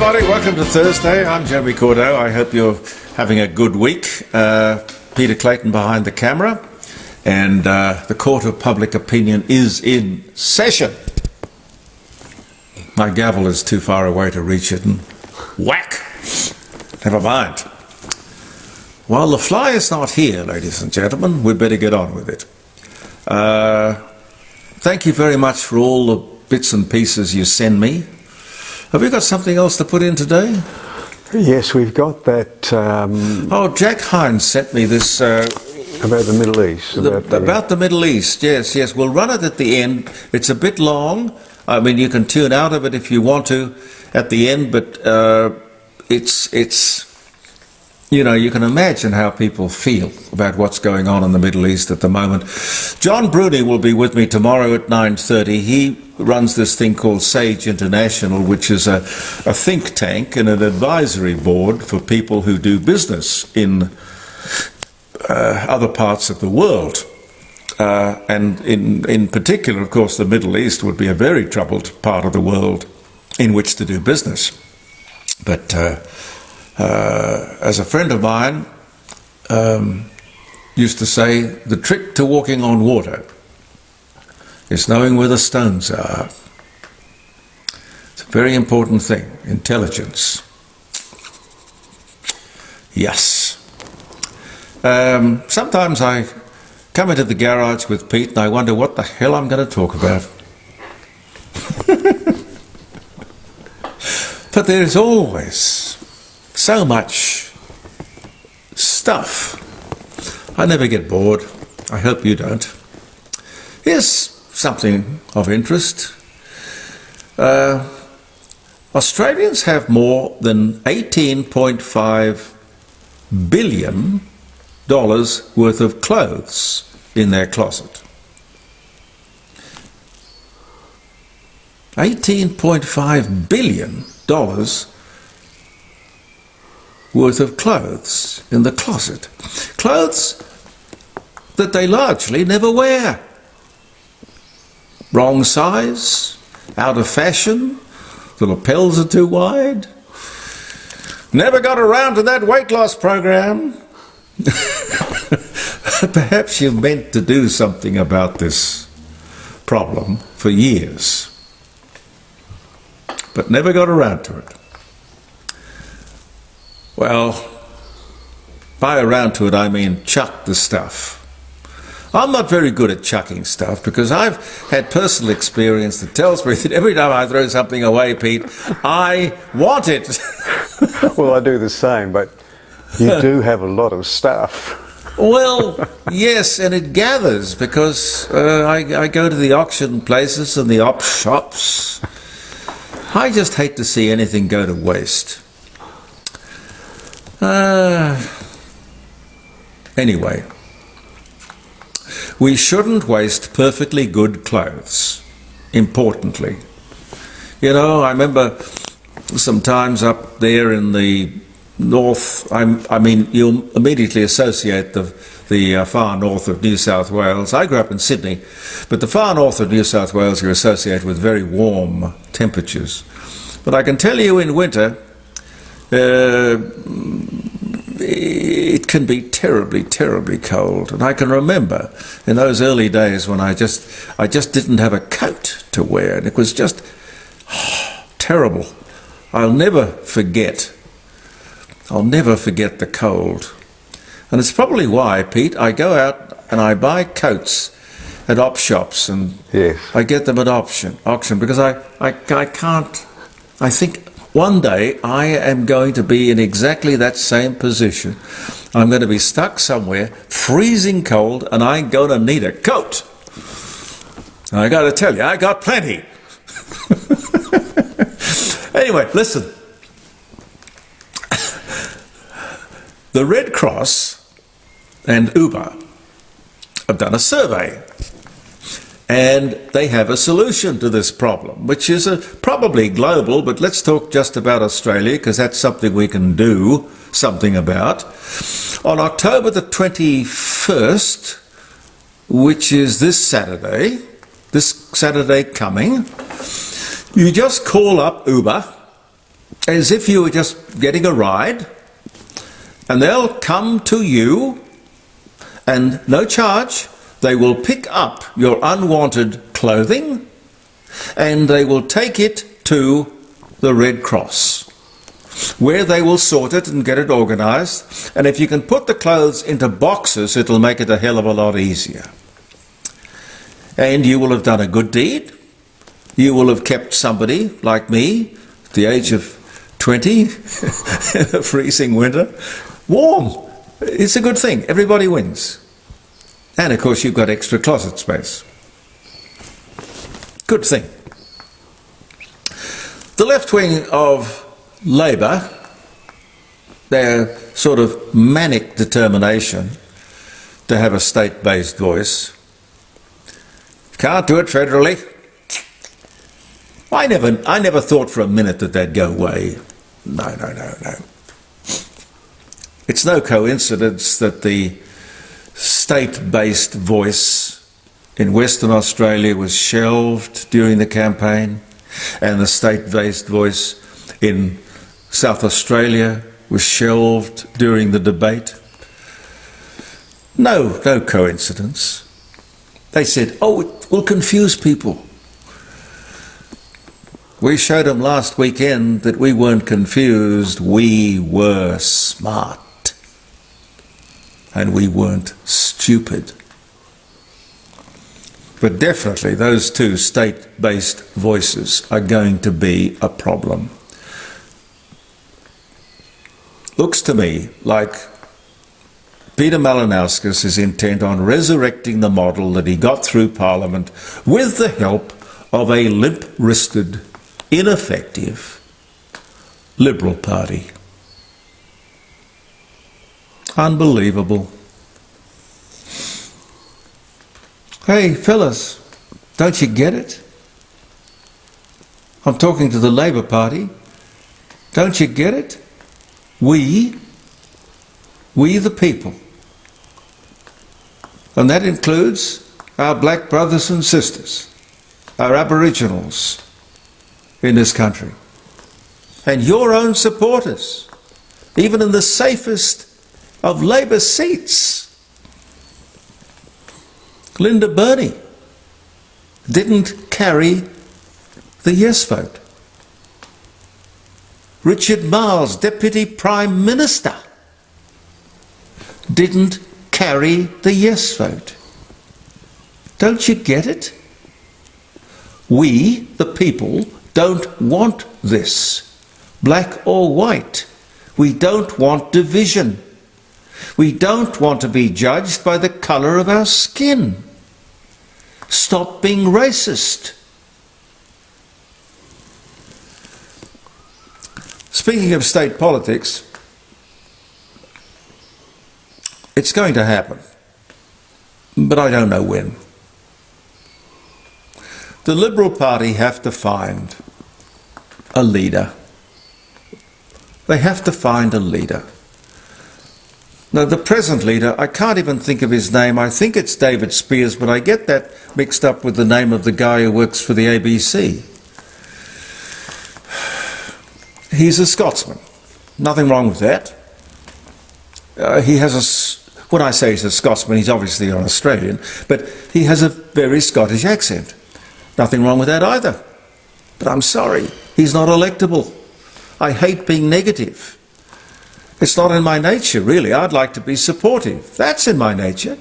everybody, welcome to Thursday. I'm Jeremy Cordeaux. I hope you're having a good week. Peter Clayton behind the camera, and the Court of Public Opinion is in session. My gavel is too far away to reach it, and whack! Never mind. While the fly is not here, ladies and gentlemen, we'd better get on with it. Thank you very much for all the bits and pieces you send me. Have we got something else to put in today? Yes, we've got that. Oh, Jack Hines sent me this. About the Middle East. About the Middle East, yes. We'll run it at the end. It's a bit long. I mean, you can tune out of it if you want to at the end, but it's you know, you can imagine how people feel about what's going on in the Middle East at the moment. John Bruni will be with me tomorrow at 9:30. He runs this thing called SAGE International, which is a think tank and an advisory board for people who do business in other parts of the world. And in particular, of course, the Middle East would be a very troubled part of the world in which to do business. But as a friend of mine used to say, the trick to walking on water is knowing where the stones are. It's a very important thing, intelligence. Yes. Sometimes I come into the garage with Pete and I wonder what the hell I'm going to talk about. But there is always so much stuff. I never get bored. I hope you don't. Here's something of interest. Australians have more than $18.5 billion worth of clothes in their closet. $18.5 billion worth of clothes in the closet. Clothes that they largely never wear. Wrong size, out of fashion, the lapels are too wide. Never got around to that weight loss program. Perhaps you meant to do something about this problem for years, but never got around to it. Well, by around to it I mean chuck the stuff. I'm not very good at chucking stuff because I've had personal experience that tells me that every time I throw something away, Pete, I want it. Well, I do the same, but you do have a lot of stuff. Well, yes, and it gathers because I go to the auction places and the op shops. I just hate to see anything go to waste. Anyway, we shouldn't waste perfectly good clothes, importantly. You know, I remember sometimes up there in the north, I mean, you'll immediately associate the far north of New South Wales. I grew up in Sydney, but the far north of New South Wales are associated with very warm temperatures. But I can tell you in winter, it can be terribly, terribly cold. And I can remember in those early days when I just didn't have a coat to wear, and it was just terrible. I'll never forget the cold. And it's probably why, Pete, I go out and I buy coats at op shops, and yes. I get them at auction because I can't. I think one day I am going to be in exactly that same position. I'm going to be stuck somewhere, freezing cold, and I'm going to need a coat. And I got to tell you, I got plenty. Anyway, listen. The Red Cross and Uber have done a survey, and they have a solution to this problem, which is probably global, but let's talk just about Australia, because that's something we can do something about. On October the 21st, which is this Saturday coming, you just call up Uber as if you were just getting a ride, and they'll come to you and no charge, they will pick up your unwanted clothing and they will take it to the Red Cross, where they will sort it and get it organised. And if you can put the clothes into boxes, it'll make it a hell of a lot easier. And you will have done a good deed. You will have kept somebody like me, at the age of 20, in a freezing winter, warm. It's a good thing. Everybody wins. And of course you've got extra closet space. Good thing. The left wing of Labour, their sort of manic determination to have a state-based voice, can't do it federally. I never thought for a minute that they'd go away. No. It's no coincidence that the state-based voice in Western Australia was shelved during the campaign, and the state-based voice in South Australia was shelved during the debate. No coincidence. They said, oh, it will confuse people. We showed them last weekend that we weren't confused, we were smart. And we weren't stupid. But definitely those two state-based voices are going to be a problem. Looks to me like Peter Malinauskas is intent on resurrecting the model that he got through Parliament with the help of a limp-wristed, ineffective Liberal Party. Unbelievable. Hey, fellas, don't you get it? I'm talking to the Labor Party. Don't you get it? We the people. And that includes our black brothers and sisters, our Aboriginals in this country, and your own supporters, even in the safest of Labor seats. Linda Burney didn't carry the yes vote. Richard Marles, Deputy Prime Minister, didn't carry the yes vote. Don't you get it? We, the people, don't want this, black or white. We don't want division. We don't want to be judged by the colour of our skin. Stop being racist. Speaking of state politics, it's going to happen, but I don't know when. The Liberal Party have to find a leader. They have to find a leader. Now, the present leader, I can't even think of his name. I think it's David Spears, but I get that mixed up with the name of the guy who works for the ABC. He's a Scotsman. Nothing wrong with that. He has when I say he's a Scotsman, he's obviously an Australian, but he has a very Scottish accent. Nothing wrong with that either. But I'm sorry, he's not electable. I hate being negative. It's not in my nature, really. I'd like to be supportive. That's in my nature.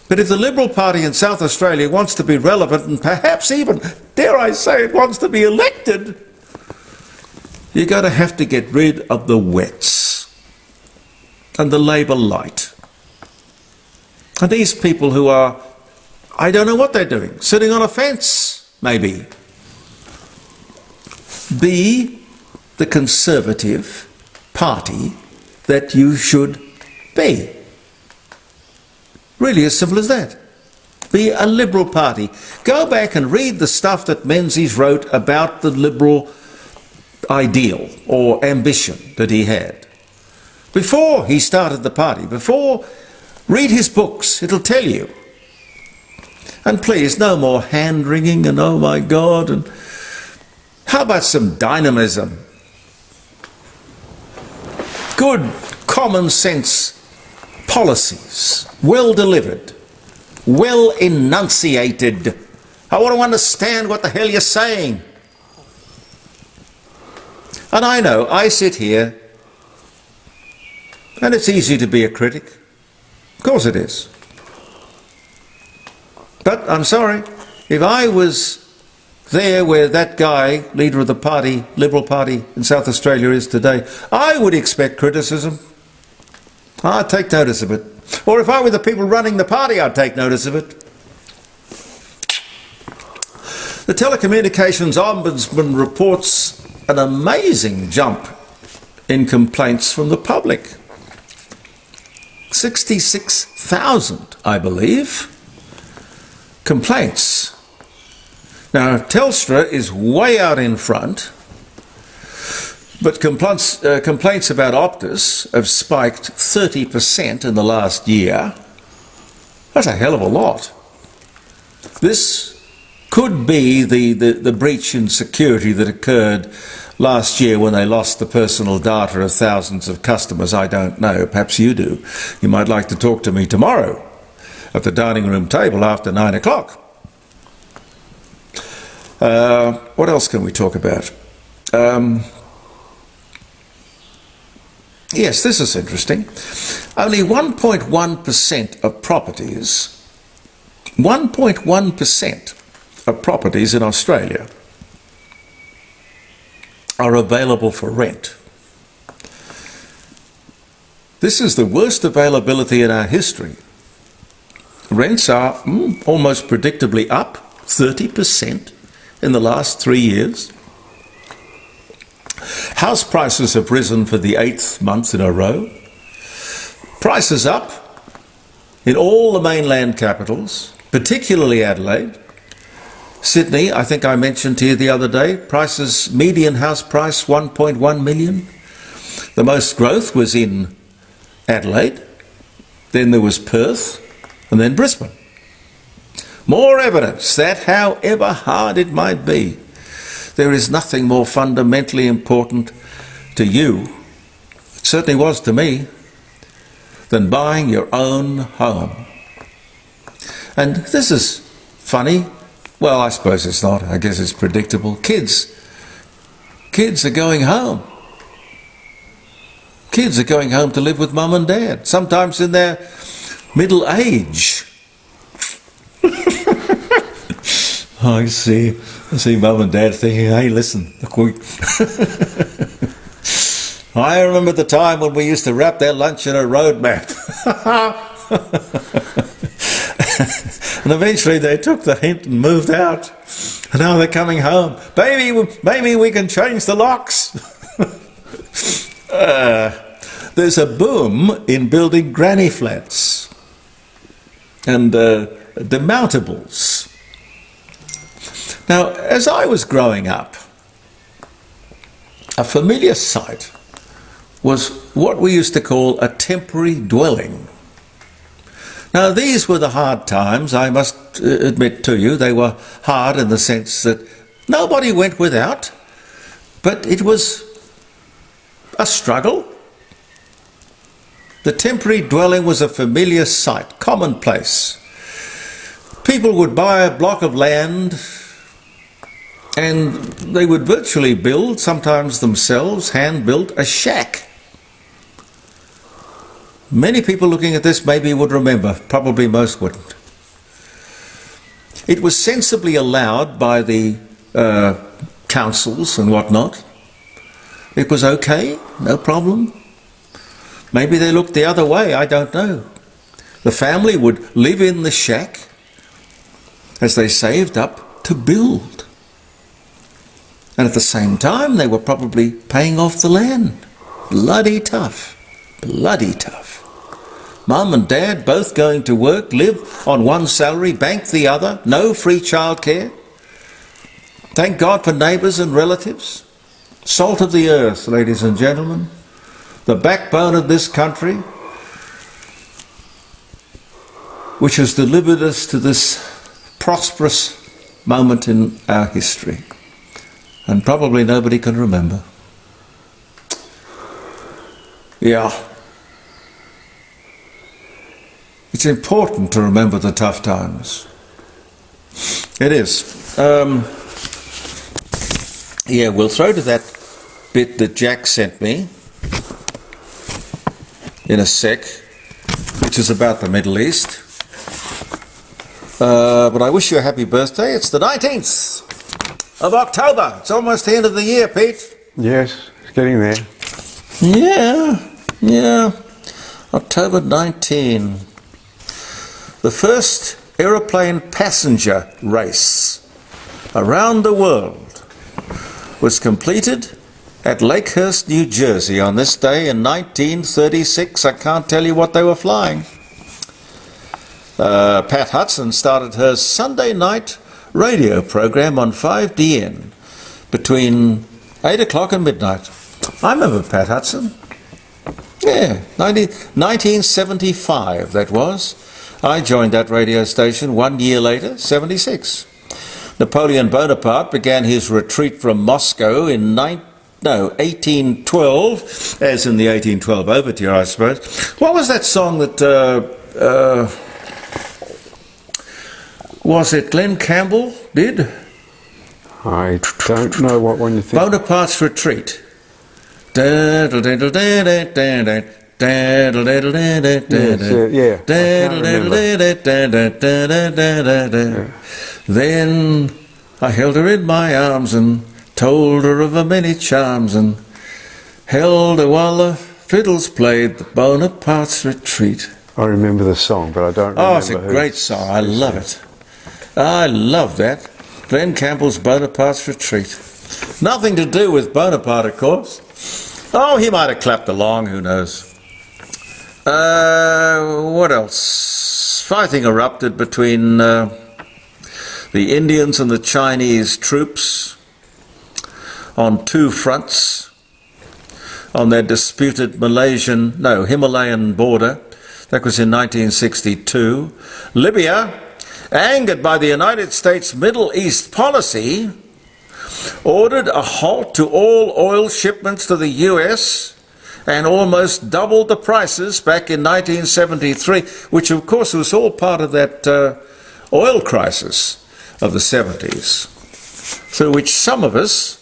But if the Liberal Party in South Australia wants to be relevant and perhaps even, dare I say it, wants to be elected, you're going to have to get rid of the wets and the Labor light. And these people who are, I don't know what they're doing, sitting on a fence, maybe. Be the Conservative Party that you should be. Really as simple as that. Be a Liberal Party. Go back and read the stuff that Menzies wrote about the Liberal ideal or ambition that he had. Before he started the party, read his books, it'll tell you. And please, no more hand-wringing and oh my God, and how about some dynamism? good common sense policies, well delivered, well enunciated. I want to understand what the hell you're saying. And I know, I sit here, and it's easy to be a critic. Of course it is. But I'm sorry, if I was there where that guy, leader of the party, Liberal Party in South Australia is today, I would expect criticism. I'd take notice of it. Or if I were the people running the party, I'd take notice of it. The Telecommunications Ombudsman reports an amazing jump in complaints from the public. 66,000, I believe, complaints. Now, Telstra is way out in front, but complaints about Optus have spiked 30% in the last year. That's a hell of a lot. This could be the breach in security that occurred last year when they lost the personal data of thousands of customers. I don't know. Perhaps you do. You might like to talk to me tomorrow at the dining room table after 9 o'clock. What else can we talk about? Yes, this is interesting. Only 1.1% of properties, 1.1% of properties in Australia are available for rent. This is the worst availability in our history. Rents are almost predictably up 30% in the last 3 years. House prices have risen for the 8th month in a row. Prices up in all the mainland capitals, particularly Adelaide. Sydney, I think I mentioned to you the other day, prices, median house price 1.1 million. The most growth was in Adelaide, then there was Perth, and then Brisbane. More evidence that, however hard it might be, there is nothing more fundamentally important to you, it certainly was to me, than buying your own home. And this is funny. Well, I suppose it's not. I guess it's predictable. Kids are going home. Kids are going home to live with mum and dad, sometimes in their middle age. I see mum and dad thinking, hey, listen, I remember the time when we used to wrap their lunch in a road map. And eventually they took the hint and moved out. And now they're coming home. Maybe we can change the locks. There's a boom in building granny flats and demountables. Now, as I was growing up, a familiar sight was what we used to call a temporary dwelling. Now, these were the hard times, I must admit to you. They were hard in the sense that nobody went without, but it was a struggle. The temporary dwelling was a familiar sight, commonplace. People would buy a block of land and they would virtually build, sometimes themselves, hand-built, a shack. Many people looking at this maybe would remember, probably most wouldn't. It was sensibly allowed by the councils and whatnot. It was okay, no problem. Maybe they looked the other way, I don't know. The family would live in the shack as they saved up to build. And at the same time, they were probably paying off the land. Bloody tough. Bloody tough. Mum and dad both going to work, live on one salary, bank the other, no free childcare. Thank God for neighbours and relatives. Salt of the earth, ladies and gentlemen. The backbone of this country, which has delivered us to this prosperous moment in our history. And probably nobody can remember. Yeah. It's important to remember the tough times. It is. Yeah, we'll throw to that bit that Jack sent me in a sec, which is about the Middle East. But I wish you a happy birthday. It's the 19th of October. It's almost the end of the year, Pete. Yes, it's getting there. Yeah. October 19. The first aeroplane passenger race around the world was completed at Lakehurst, New Jersey on this day in 1936. I can't tell you what they were flying. Pat Hudson started her Sunday night radio program on 5DN between 8 o'clock and midnight. I remember Pat Hudson. Yeah, 1975 that was. I joined that radio station 1 year later, 76. Napoleon Bonaparte began his retreat from Moscow in 1812, as in the 1812 overture, I suppose. What was that song that, was it Glenn Campbell did? I don't know what one you think. Bonaparte's Retreat. Then I held her in my arms and told her of her many charms, and held her while the fiddles played the Bonaparte's Retreat. I remember the song, but I don't remember. Oh, it's a great song. I love it. I love that. Glenn Campbell's Bonaparte's Retreat. Nothing to do with Bonaparte, of course. Oh, he might have clapped along, who knows. What else? Fighting erupted between the Indians and the Chinese troops on two fronts on their disputed Himalayan border. That was in 1962. Libya, angered by the United States Middle East policy, ordered a halt to all oil shipments to the US and almost doubled the prices back in 1973, which of course was all part of that oil crisis of the 70s, through which some of us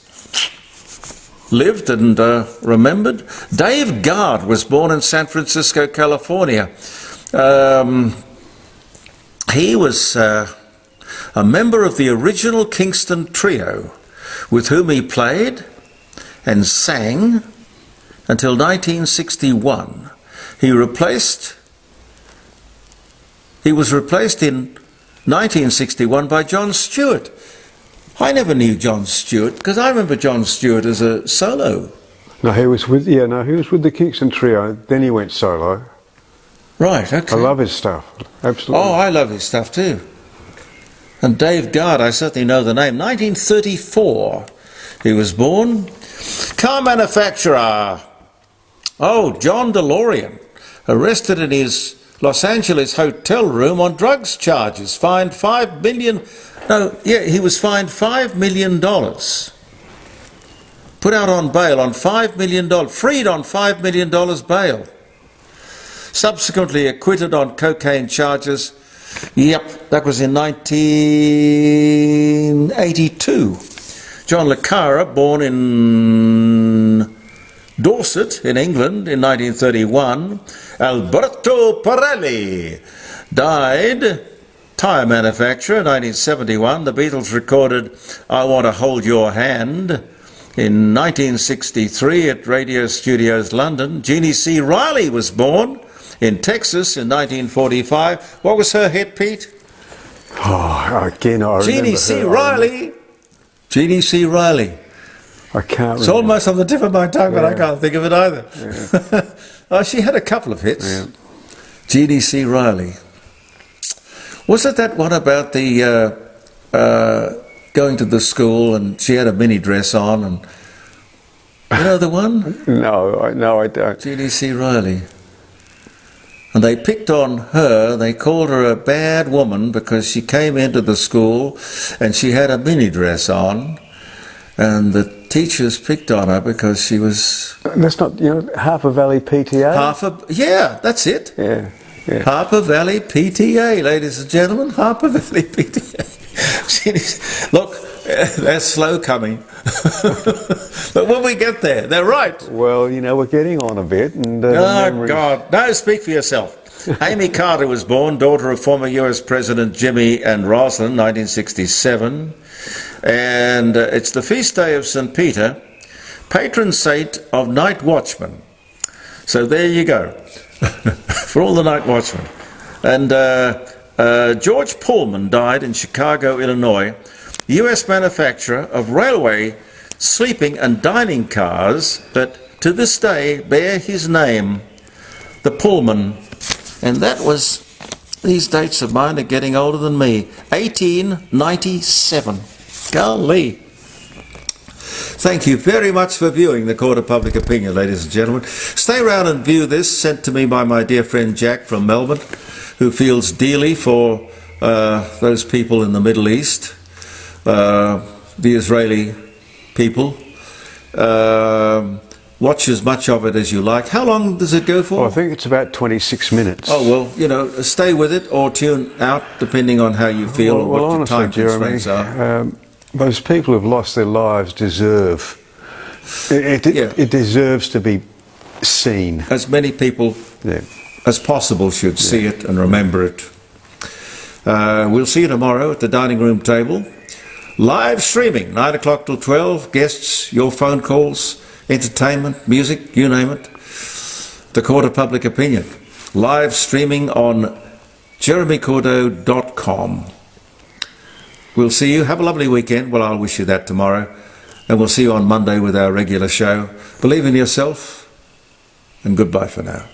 lived and remembered. Dave Guard was born in San Francisco, California. He was a member of the original Kingston Trio, with whom he played and sang until 1961. He was replaced in 1961 by John Stewart. I never knew John Stewart, because I remember John Stewart as a solo. No, he was with the Kingston Trio. Then he went solo. Right, okay. I love his stuff, absolutely. Oh, I love his stuff too. And Dave Guard, I certainly know the name. 1934, he was born. Car manufacturer. Oh, John DeLorean, arrested in his Los Angeles hotel room on drugs charges, fined $5 million. He was fined $5 million. Put out on bail on $5 million, freed on $5 million bail. Subsequently acquitted on cocaine charges. Yep, that was in 1982. John Le Carre, born in Dorset in England in 1931. Alberto Pirelli died, tyre manufacturer, 1971. The Beatles recorded I Want to Hold Your Hand in 1963 at Radio Studios London. Genie C Riley was born in Texas in 1945. What was her hit, Pete? Oh, again, I remember Genie C her. Riley. Genie C Riley. I can't It's remember. almost on the tip of my tongue, but I Yeah. can't think of it either. Yeah. Oh, she had a couple of hits. Yeah. Genie C Riley. Was it that one about the going to the school and she had a mini dress on, and you know the one? No, I don't. Genie C Riley. And they picked on her. They called her a bad woman because she came into the school and she had a mini dress on, and the teachers picked on her because she was That's not, Harper Valley PTA? yeah, that's it. Yeah, yeah. Harper Valley PTA, ladies and gentlemen, Harper Valley PTA. Look, they're slow coming. But when we get there, they're right. Well, we're getting on a bit. And, Oh, memories- God. No, speak for yourself. Amy Carter was born, daughter of former US President Jimmy and Rosalynn, 1967. And it's the feast day of St. Peter, patron saint of night watchmen. So there you go, for all the night watchmen. And George Pullman died in Chicago, Illinois, US manufacturer of railway sleeping and dining cars that to this day bear his name, the Pullman. And that was, these dates of mine are getting older than me, 1897. Golly. Thank you very much for viewing the Court of Public Opinion, ladies and gentlemen. Stay around and view this, sent to me by my dear friend Jack from Melbourne, who feels dearly for those people in the Middle East, the Israeli people. Watch as much of it as you like. How long does it go for? I think it's about 26 minutes. Oh, well, stay with it or tune out, depending on how you feel or what your honestly, time Jeremy, constraints are. those people who've lost their lives deserve... It deserves to be seen. As many people as possible should see it and remember it. We'll see you tomorrow at the dining room table. Live streaming, 9 o'clock till 12. Guests, your phone calls, entertainment, music, you name it. The Court of Public Opinion. Live streaming on jeremycordo.com. We'll see you. Have a lovely weekend. Well, I'll wish you that tomorrow. And we'll see you on Monday with our regular show. Believe in yourself, and goodbye for now.